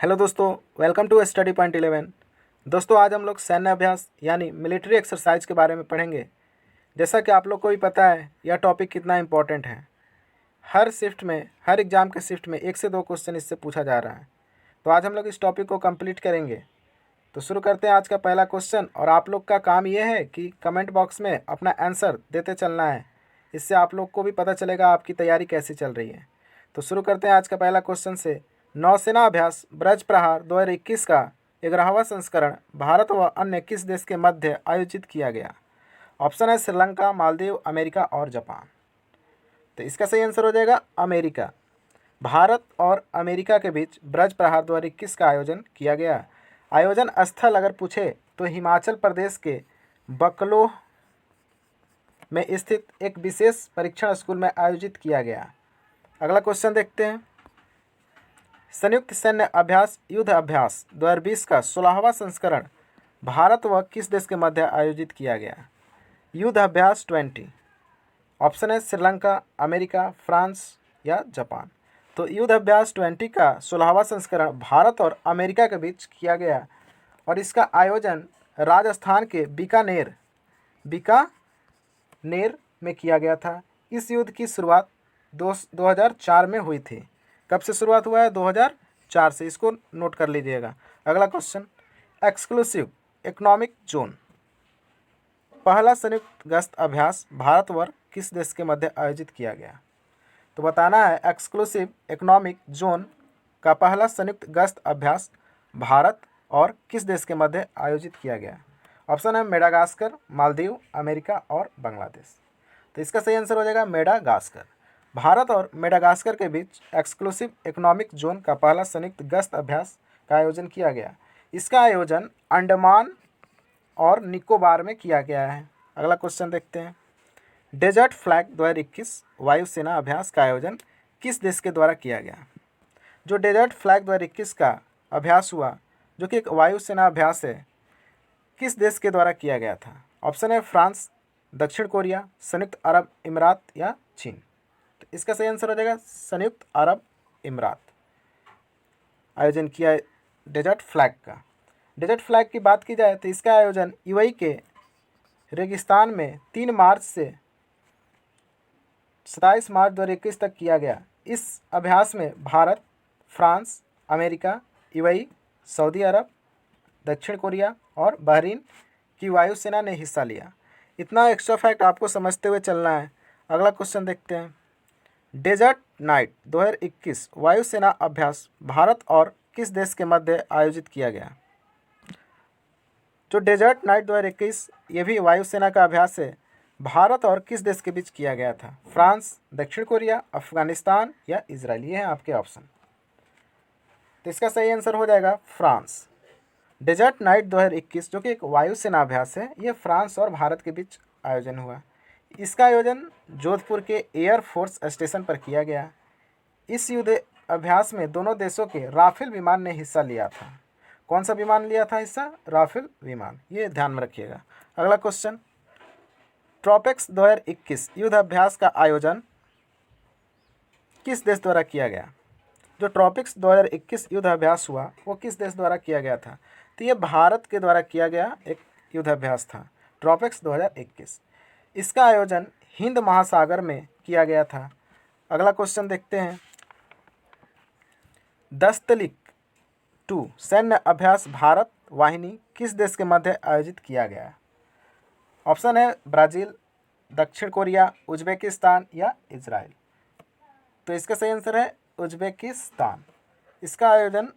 Hello दोस्तों, welcome to study point 11। दोस्तों, आज हम लोग सैन्य अभ्यास यानी मिलिट्री एक्सरसाइज के बारे में पढ़ेंगे। जैसा कि आप लोग को भी पता है यह टॉपिक कितना इम्पोर्टेंट है। हर शिफ्ट में, हर एग्ज़ाम के शिफ्ट में 1 से 2 क्वेश्चन इससे पूछा जा रहा है। तो आज हम लोग इस टॉपिक को कंप्लीट करेंगे। तो शुरू करते हैं आज का पहला क्वेश्चन। और आप लोग का काम ये है कि कमेंट बॉक्स में अपना आंसर देते चलना है। इससे आप लोग को भी पता चलेगा आपकी तैयारी कैसी चल रही है। तो शुरू करते हैं आज का पहला क्वेश्चन से। नौसेना अभ्यास ब्रज प्रहार 2021 का 11वां संस्करण भारत व अन्य किस देश के मध्य आयोजित किया गया? ऑप्शन है श्रीलंका, मालदीव, अमेरिका और जापान। तो इसका सही आंसर हो जाएगा अमेरिका। भारत और अमेरिका के बीच ब्रज प्रहार 2021 का आयोजन किया गया। आयोजन स्थल अगर पूछे तो हिमाचल प्रदेश के बकलोह में स्थित एक विशेष परीक्षण स्कूल में आयोजित किया गया। अगला क्वेश्चन देखते हैं। संयुक्त सैन्य अभ्यास युद्ध अभ्यास 2020 का 16वां संस्करण भारत व किस देश के मध्य आयोजित किया गया? युद्ध अभ्यास 20। ऑप्शन है श्रीलंका, अमेरिका, फ्रांस या जापान। तो युद्ध अभ्यास 20 का 16वां संस्करण भारत और अमेरिका के बीच किया गया और इसका आयोजन राजस्थान के बीकानेर में किया गया था। इस युद्ध की शुरुआत 2004 में हुई थी। कब से शुरुआत हुआ है? 2004 से। इसको नोट कर लीजिएगा। अगला क्वेश्चन, एक्सक्लूसिव इकोनॉमिक जोन पहला संयुक्त गश्त अभ्यास भारत व किस देश के मध्य आयोजित किया गया? तो बताना है एक्सक्लूसिव इकोनॉमिक जोन का पहला संयुक्त गश्त अभ्यास भारत और किस देश के मध्य आयोजित किया गया? ऑप्शन है मेडागास्कर, मालदीव, अमेरिका और बांग्लादेश। तो इसका सही आंसर हो जाएगा मेडागास्कर। भारत और मेडागास्कर के बीच एक्सक्लूसिव इकोनॉमिक जोन का पहला संयुक्त गश्त अभ्यास का आयोजन किया गया। इसका आयोजन अंडमान और निकोबार में किया गया है। अगला क्वेश्चन देखते हैं। डेजर्ट फ्लैग 2021 वायुसेना अभ्यास का आयोजन किस देश के द्वारा किया गया? जो डेजर्ट फ्लैग 2021 का अभ्यास हुआ, जो कि एक वायुसेना अभ्यास है, किस देश के द्वारा किया गया था? ऑप्शन है फ्रांस, दक्षिण कोरिया, संयुक्त अरब अमीरात या चीन। तो इसका सही आंसर हो जाएगा संयुक्त अरब अमीरात आयोजन किया डेजर्ट फ्लैग का। डेजर्ट फ्लैग की बात की जाए तो इसका आयोजन यूएई के रेगिस्तान में 3 मार्च से 27 मार्च 2021 तक किया गया। इस अभ्यास में Bharat, France, America, UAE, Saudi Arab, दक्षिण कोरिया और बहरीन की वायुसेना ने हिस्सा लिया। इतना एक्स्ट्रा फैक्ट आपको समझते हुए चलना है। अगला क्वेश्चन देखते हैं। डेजर्ट नाइट 2021 वायुसेना अभ्यास भारत और किस देश के मध्य आयोजित किया गया? जो डेजर्ट नाइट 2021 ये भी वायुसेना का अभ्यास है, भारत और किस देश के बीच किया गया था? फ्रांस, दक्षिण कोरिया, अफगानिस्तान या इजराइल। ये हैं आपके ऑप्शन। तो इसका सही आंसर हो जाएगा फ्रांस। डेजर्ट नाइट 2021 जो कि एक वायुसेना अभ्यास है, ये फ्रांस और भारत के बीच आयोजन हुआ। इसका आयोजन जोधपुर के एयर फोर्स स्टेशन पर किया गया। इस युद्ध अभ्यास में दोनों देशों के राफेल विमान ने हिस्सा लिया था। कौन सा विमान लिया था हिस्सा? राफेल विमान। ये ध्यान में रखिएगा। अगला क्वेश्चन, ट्रॉपिक्स 2021 युद्ध अभ्यास का आयोजन किस देश द्वारा किया गया? जो ट्रॉपिक्स 2021 युद्ध अभ्यास हुआ वो किस देश द्वारा किया गया था? तो ये भारत के द्वारा किया गया एक युद्ध अभ्यास था, ट्रॉपिक्स 2021। इसका आयोजन हिंद महासागर में किया गया था। अगला क्वेश्चन देखते हैं। दस्तलिक 2 सैन्य अभ्यास भारत वाहिनी किस देश के मध्य आयोजित किया गया? ऑप्शन है ब्राज़ील, दक्षिण कोरिया, उज्बेकिस्तान या इजराइल। तो इसका सही आंसर है उज्बेकिस्तान। इसका आयोजन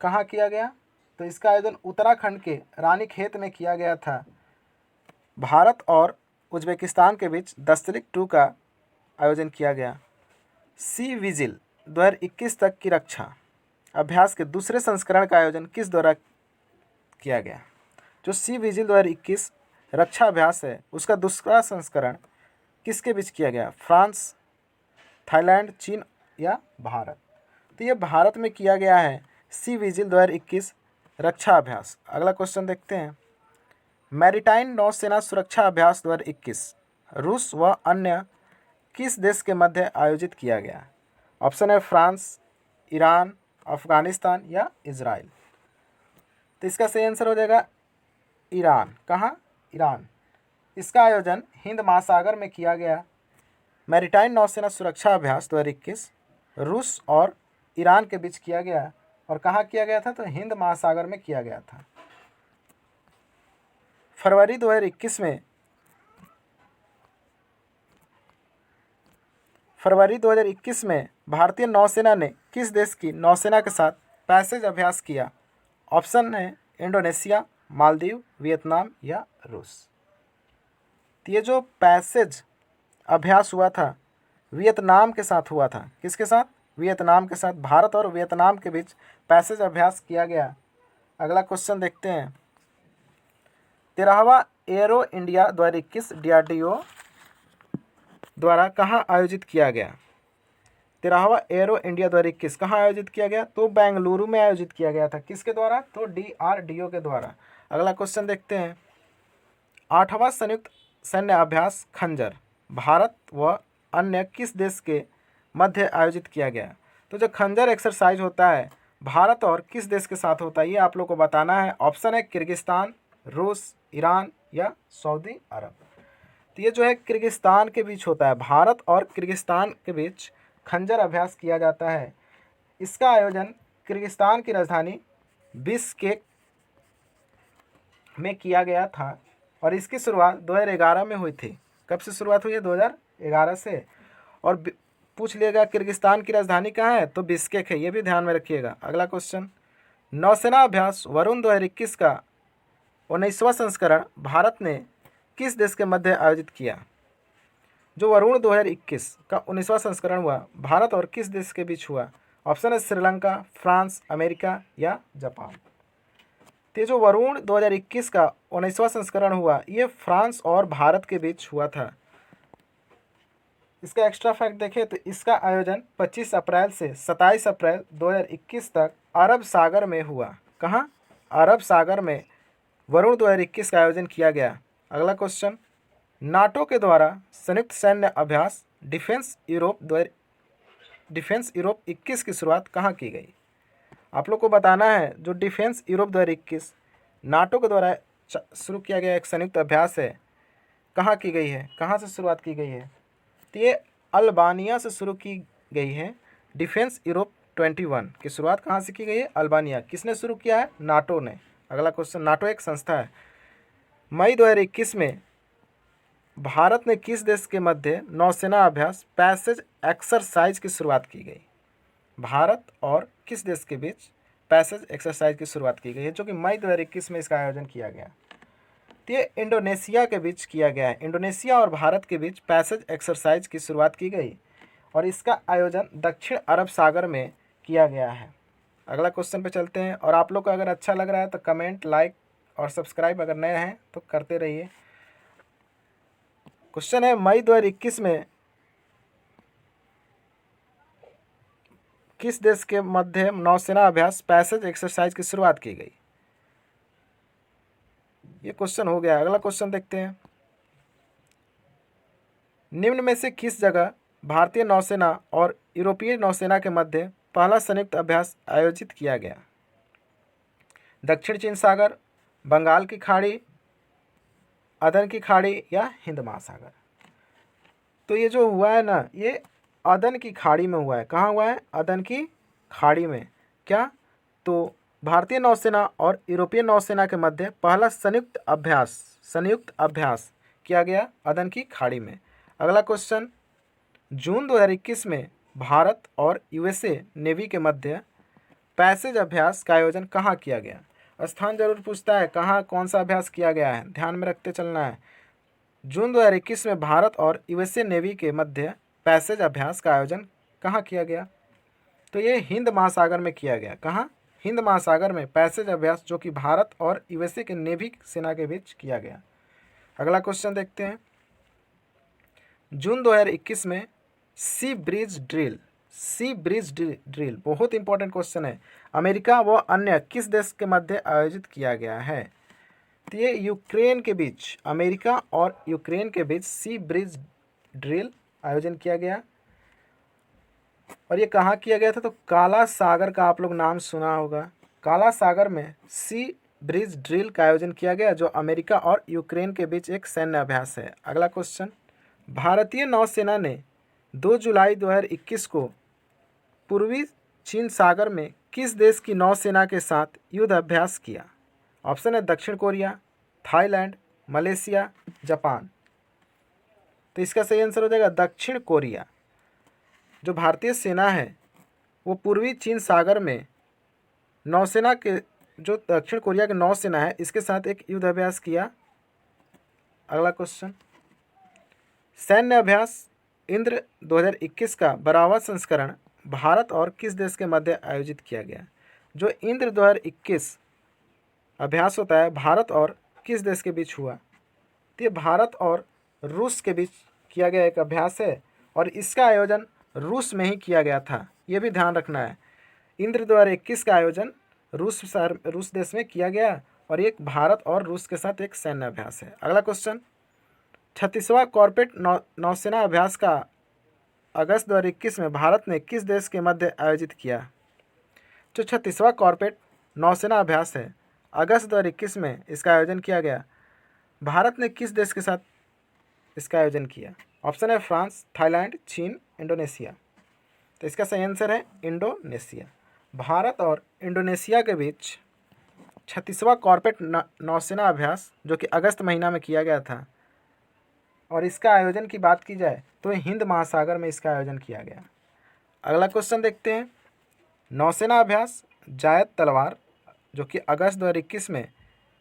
कहाँ किया गया? तो इसका आयोजन उत्तराखंड के रानीखेत में किया गया था। भारत और उज्बेकिस्तान के बीच दस्तलिक 2 का आयोजन किया गया। सी विजिल 2021 तक की रक्षा अभ्यास के दूसरे संस्करण का आयोजन किस द्वारा किया गया? जो सी विजिल 2021 रक्षा अभ्यास है उसका दूसरा संस्करण किसके बीच किया गया? फ्रांस, थाईलैंड, चीन या भारत। तो ये भारत में किया गया है सी विजिल 2021 रक्षा अभ्यास। अगला क्वेश्चन देखते हैं। मैरीटाइम नौसेना सुरक्षा अभ्यास 2021 रूस व अन्य किस देश के मध्य आयोजित किया गया? ऑप्शन है फ्रांस, ईरान, अफगानिस्तान या इजराइल। तो इसका सही आंसर हो जाएगा ईरान। कहाँ? ईरान। इसका आयोजन हिंद महासागर में किया गया। मैरीटाइम नौसेना सुरक्षा अभ्यास 2021 रूस और ईरान के बीच किया गया। और कहाँ किया गया था? तो हिंद महासागर में किया गया था। फरवरी 2021 में भारतीय नौसेना ने किस देश की नौसेना के साथ पैसेज अभ्यास किया? ऑप्शन है इंडोनेशिया, मालदीव, वियतनाम या रूस। तो ये जो पैसेज अभ्यास हुआ था वियतनाम के साथ हुआ था। किसके साथ? वियतनाम के साथ। भारत और वियतनाम के बीच पैसेज अभ्यास किया गया। अगला क्वेश्चन देखते हैं। 13वां एरो इंडिया 2021 DRDO द्वारा कहाँ आयोजित किया गया? 13वां एरो इंडिया 2021 कहाँ आयोजित किया गया? तो बेंगलुरु में आयोजित किया गया था। किसके द्वारा? तो DRDO के द्वारा। अगला क्वेश्चन देखते हैं। 8वां संयुक्त सैन्य अभ्यास खंजर भारत व अन्य किस देश के मध्य आयोजित किया गया? तो जो खंजर एक्सरसाइज होता है भारत और किस देश के साथ होता है, ये आप लोग को बताना है। ऑप्शन है किर्गिस्तान, रूस, ईरान या सऊदी अरब। तो ये जो है किर्गिस्तान के बीच होता है। भारत और किर्गिस्तान के बीच खंजर अभ्यास किया जाता है। इसका आयोजन किर्गिस्तान की राजधानी बिश्केक में किया गया था और इसकी शुरुआत 2011 में हुई थी। कब से शुरुआत हुई है? 2011 से। और पूछ लिएगा किर्गिस्तान की राजधानी कहाँ है? तो बिश्केक है, ये भी ध्यान में रखिएगा। अगला क्वेश्चन। नौसेना अभ्यास वरुण 2021 का 19वां संस्करण भारत ने किस देश के मध्य आयोजित किया? जो वरुण 2021 का 19वां संस्करण हुआ भारत और किस देश के बीच हुआ? ऑप्शन है श्रीलंका, फ्रांस, अमेरिका या जापान। तो जो वरुण 2021 का 19वां संस्करण हुआ ये फ्रांस और भारत के बीच हुआ था। इसका एक्स्ट्रा फैक्ट देखें तो इसका आयोजन 25 अप्रैल से 27 अप्रैल 2021 तक अरब सागर में हुआ। कहाँ? अरब सागर में वरुण 2021 का आयोजन किया गया। अगला क्वेश्चन। नाटो के द्वारा संयुक्त सैन्य अभ्यास डिफेंस यूरोप 21 की शुरुआत कहाँ की गई? आप लोग को बताना है जो डिफेंस यूरोप 2021 नाटो के द्वारा शुरू किया गया एक संयुक्त अभ्यास है, कहाँ की गई है? कहाँ से शुरुआत की गई है? तो ये अल्बानिया से शुरू की गई है। डिफेंस यूरोप 21 की शुरुआत कहाँ से की गई है? अल्बानिया। किसने शुरू किया है? नाटो ने। अगला क्वेश्चन। नाटो एक संस्था है। मई 2021 में भारत ने किस देश के मध्य नौसेना अभ्यास पैसेज एक्सरसाइज की शुरुआत की गई? भारत और किस देश के बीच पैसेज एक्सरसाइज की शुरुआत की गई है, जो कि मई 2021 में इसका आयोजन किया गया? तो ये इंडोनेशिया के बीच किया गया है। इंडोनेशिया और भारत के बीच पैसेज एक्सरसाइज की शुरुआत की गई और इसका आयोजन दक्षिण अरब सागर में किया गया है। अगला क्वेश्चन पे चलते हैं। और आप लोग को अगर अच्छा लग रहा है तो कमेंट, लाइक और सब्सक्राइब अगर नए हैं तो करते रहिए। क्वेश्चन है मई 2021 में किस देश के मध्य नौसेना अभ्यास पैसेज एक्सरसाइज की शुरुआत की गई? ये क्वेश्चन हो गया। अगला क्वेश्चन देखते हैं। निम्न में से किस जगह भारतीय नौसेना और यूरोपीय नौसेना के मध्य पहला संयुक्त अभ्यास आयोजित किया गया? दक्षिण चीन सागर, बंगाल की खाड़ी, अदन की खाड़ी या हिंद महासागर? तो ये जो हुआ है ना, ये अदन की खाड़ी में हुआ है। कहाँ हुआ है? अदन की खाड़ी में। क्या? तो भारतीय नौसेना और यूरोपीय नौसेना के मध्य पहला संयुक्त अभ्यास किया गया अदन की खाड़ी में। अगला क्वेश्चन। जून 2021 में भारत और यूएसए नेवी के मध्य पैसेज अभ्यास का आयोजन कहाँ किया गया? स्थान जरूर पूछता है, कहाँ कौन सा अभ्यास किया गया है, ध्यान में रखते चलना है। जून 2021 में भारत और यूएसए नेवी के मध्य पैसेज अभ्यास का आयोजन कहाँ किया गया? तो ये हिंद महासागर में किया गया। कहाँ? हिंद महासागर में पैसेज अभ्यास जो कि भारत और यूएसए के नेवी सेना के बीच किया गया। अगला क्वेश्चन देखते हैं। जून 2021 में सी ब्रिज ड्रिल बहुत इंपॉर्टेंट क्वेश्चन है, अमेरिका व अन्य किस देश के मध्य आयोजित किया गया है? तो ये यूक्रेन के बीच, अमेरिका और यूक्रेन के बीच सी ब्रिज ड्रिल आयोजन किया गया। और ये कहाँ किया गया था? तो काला सागर का आप लोग नाम सुना होगा। काला सागर में सी ब्रिज ड्रिल का आयोजन किया गया, जो अमेरिका और यूक्रेन के बीच एक सैन्य अभ्यास है। अगला क्वेश्चन, भारतीय नौसेना ने 2 जुलाई 2021 को पूर्वी चीन सागर में किस देश की नौसेना के साथ युद्ध अभ्यास किया? ऑप्शन है दक्षिण कोरिया, थाईलैंड, मलेशिया, जापान। तो इसका सही आंसर हो जाएगा दक्षिण कोरिया। जो भारतीय सेना है वो पूर्वी चीन सागर में नौसेना के, जो दक्षिण कोरिया की नौसेना है, इसके साथ एक युद्ध अभ्यास किया। अगला क्वेश्चन, सैन्य अभ्यास इंद्र 2021 का 12वां संस्करण भारत और किस देश के मध्य आयोजित किया गया? जो इंद्र 2021 अभ्यास होता है भारत और किस देश के बीच हुआ? तो ये भारत और रूस के बीच किया गया एक अभ्यास है और इसका आयोजन रूस में ही किया गया था, ये भी ध्यान रखना है। इंद्र 2021 का आयोजन रूस देश में किया गया और एक भारत और रूस के साथ एक सैन्य अभ्यास है। अगला क्वेश्चन, 36वां कॉर्पेट नौसेना अभ्यास का अगस्त 2021 में भारत ने किस देश के मध्य आयोजित किया? जो 36वां कॉर्पेट नौसेना अभ्यास है, अगस्त 2021 में इसका आयोजन किया गया। भारत ने किस देश के साथ इसका आयोजन किया? ऑप्शन है फ्रांस, थाईलैंड, चीन, इंडोनेशिया। तो इसका सही आंसर है इंडोनेशिया। भारत और इंडोनेशिया के बीच 36वां कॉर्पेट नौसेना अभ्यास, जो कि अगस्त महीना में किया गया था, और इसका आयोजन की बात की जाए तो हिंद महासागर में इसका आयोजन किया गया। अगला क्वेश्चन देखते हैं, नौसेना अभ्यास जायद तलवार, जो कि अगस्त 2021 में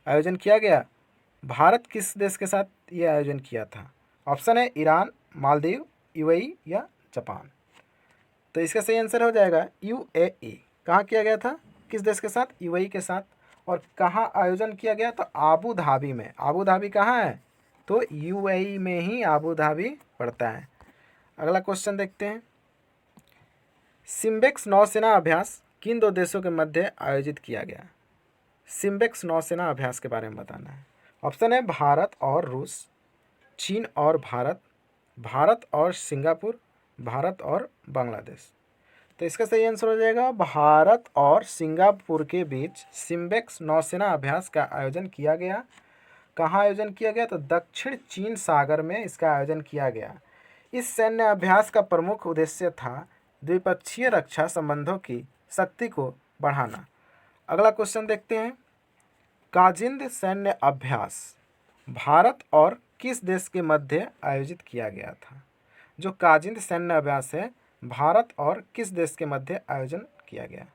आयोजन किया गया, भारत किस देश के साथ ये आयोजन किया था? ऑप्शन है ईरान, मालदीव, यूएई या जापान। तो इसका सही आंसर हो जाएगा यूएई। कहाँ किया गया था? किस देश के साथ? यूएई के साथ। और कहाँ आयोजन किया गया? तो आबू धाबी में। आबू धाबी कहाँ है? तो यूएई में ही आबू धाबी पड़ता है। अगला क्वेश्चन देखते हैं, सिम्बेक्स नौसेना अभ्यास किन 2 देशों के मध्य आयोजित किया गया? सिम्बेक्स नौसेना अभ्यास के बारे में बताना है। ऑप्शन है भारत और रूस, चीन और भारत, भारत और सिंगापुर, भारत और बांग्लादेश। तो इसका सही आंसर हो जाएगा भारत और सिंगापुर के बीच सिम्बेक्स नौसेना अभ्यास का आयोजन किया गया। कहाँ आयोजन किया गया? तो दक्षिण चीन सागर में इसका आयोजन किया गया। इस सैन्य अभ्यास का प्रमुख उद्देश्य था द्विपक्षीय रक्षा संबंधों की शक्ति को बढ़ाना। अगला क्वेश्चन देखते हैं, काजिंद सैन्य अभ्यास भारत और किस देश के मध्य आयोजित किया गया था? जो काजिंद सैन्य अभ्यास है भारत और किस देश के मध्य आयोजन किया गया?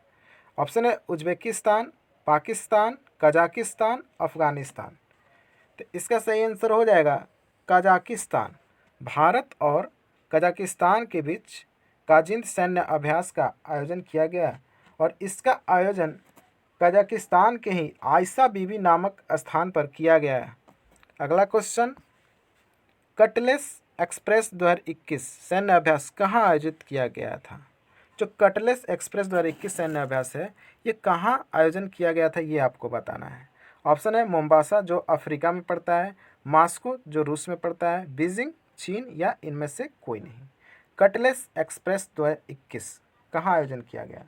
ऑप्शन है उज्बेकिस्तान, पाकिस्तान, कजाकिस्तान, अफगानिस्तान। तो इसका सही आंसर हो जाएगा कजाकिस्तान। भारत और कजाकिस्तान के बीच काजिंद सैन्य अभ्यास का आयोजन किया गया और इसका आयोजन कजाकिस्तान के ही आयशा बीबी नामक स्थान पर किया गया है। अगला क्वेश्चन, कटलेस एक्सप्रेस 2021 सैन्य अभ्यास कहाँ आयोजित किया गया था? जो कटलेस एक्सप्रेस 2021 सैन्य अभ्यास है, ये कहाँ आयोजन किया गया था, ये आपको बताना है। ऑप्शन है मोम्बासा, जो अफ्रीका में पड़ता है, मॉस्को, जो रूस में पड़ता है, बीजिंग, चीन, या इनमें से कोई नहीं। कटलेस एक्सप्रेस 2021 कहाँ आयोजन किया गया?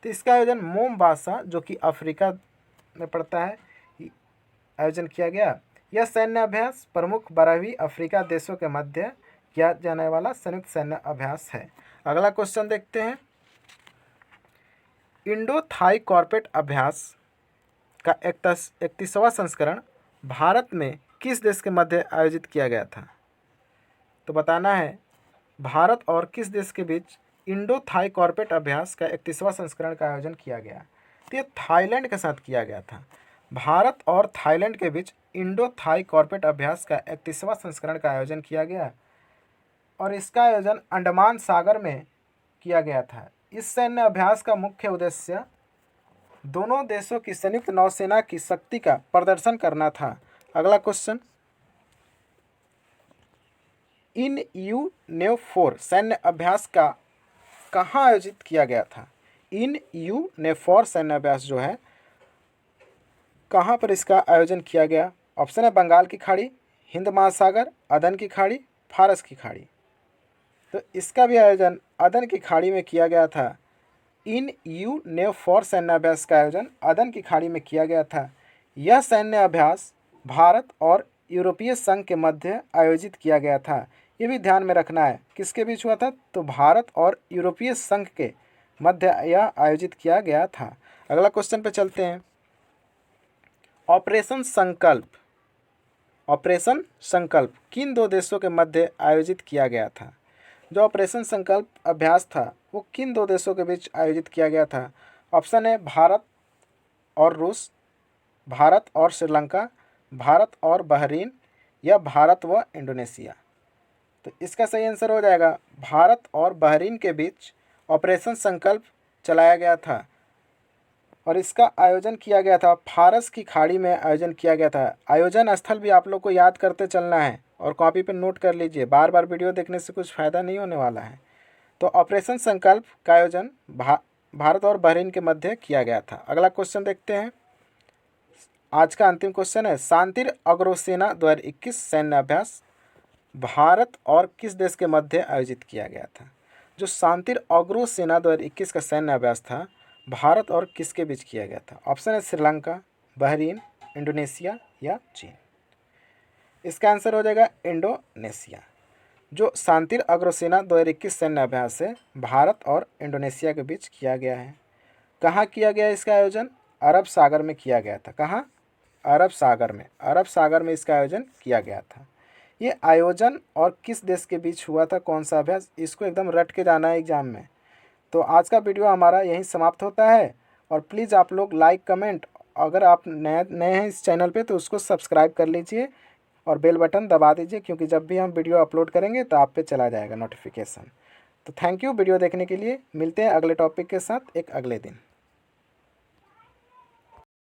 तो इसका आयोजन मोम्बासा, जो कि अफ्रीका में पड़ता है, आयोजन किया गया। यह सैन्य अभ्यास प्रमुख 12वीं अफ्रीका देशों के मध्य किया जाने वाला संयुक्त सैन्य अभ्यास है। अगला क्वेश्चन देखते हैं, इंडो थाई कॉर्पेट अभ्यास का 31वां संस्करण भारत में किस देश के मध्य आयोजित किया गया था? तो बताना है भारत और किस देश के बीच इंडो थाई कॉर्पेट अभ्यास का 31वां संस्करण का आयोजन किया गया? तो ये थाईलैंड के साथ किया गया था। भारत और थाईलैंड के बीच इंडो थाई कॉर्पेट अभ्यास का 31वां संस्करण का आयोजन किया गया और इसका आयोजन अंडमान सागर में किया गया था। इस सैन्य अभ्यास का मुख्य उद्देश्य दोनों देशों की संयुक्त नौसेना की शक्ति का प्रदर्शन करना था। अगला क्वेश्चन, इन यू नेव 4 सैन्य अभ्यास का कहाँ आयोजित किया गया था? इन यू नेव 4 सैन्य अभ्यास जो है कहाँ पर इसका आयोजन किया गया? ऑप्शन है बंगाल की खाड़ी, हिंद महासागर, अदन की खाड़ी, फारस की खाड़ी। तो इसका भी आयोजन अदन की खाड़ी में किया गया था। इन यू नेव फॉर सैन्य अभ्यास का आयोजन अदन की खाड़ी में किया गया था। यह सैन्य अभ्यास भारत और यूरोपीय संघ के मध्य आयोजित किया गया था। ये भी ध्यान में रखना है, किसके बीच हुआ था, तो भारत और यूरोपीय संघ के मध्य यह आयोजित किया गया था। अगला क्वेश्चन पे चलते हैं। ऑपरेशन संकल्प, ऑपरेशन संकल्प किन दो देशों के मध्य आयोजित किया गया था? जो ऑपरेशन संकल्प अभ्यास था वो किन दो देशों के बीच आयोजित किया गया था? ऑप्शन है भारत और रूस, भारत और श्रीलंका, भारत और बहरीन, या भारत व इंडोनेशिया। तो इसका सही आंसर हो जाएगा भारत और बहरीन के बीच ऑपरेशन संकल्प चलाया गया था और इसका आयोजन किया गया था फारस की खाड़ी में आयोजन किया गया था। आयोजन स्थल भी आप लोग को याद करते चलना है और कॉपी पर नोट कर लीजिए, बार बार वीडियो देखने से कुछ फ़ायदा नहीं होने वाला है। तो ऑपरेशन संकल्प का आयोजन भारत और बहरीन के मध्य किया गया था। अगला क्वेश्चन देखते हैं। आज का अंतिम क्वेश्चन है, शांतिर अग्रसेना 2021 सैन्य अभ्यास भारत और किस देश के मध्य आयोजित किया गया था? जो शांतिर अग्रसेना 2021 का सैन्य अभ्यास था भारत और किसके बीच किया गया था? ऑप्शन है श्रीलंका, बहरीन, इंडोनेशिया या चीन। इसका आंसर हो जाएगा इंडोनेशिया। जो शांतिर अग्रसेना 2021 सैन्य अभ्यास है भारत और इंडोनेशिया के बीच किया गया है। कहाँ किया गया इसका आयोजन? अरब सागर में किया गया था। कहाँ? अरब सागर में। अरब सागर में इसका आयोजन किया गया था। ये आयोजन और किस देश के बीच हुआ था, कौन सा अभ्यास, इसको एकदम रट के जाना है एग्जाम में। तो आज का वीडियो हमारा यहीं समाप्त होता है और प्लीज़ आप लोग लाइक कमेंट, अगर आप नए हैं इस चैनल पे तो उसको सब्सक्राइब कर लीजिए और बेल बटन दबा दीजिए, क्योंकि जब भी हम वीडियो अपलोड करेंगे तो आप पे चला जाएगा नोटिफिकेशन। तो थैंक यू वीडियो देखने के लिए। मिलते हैं अगले टॉपिक के साथ एक अगले दिन।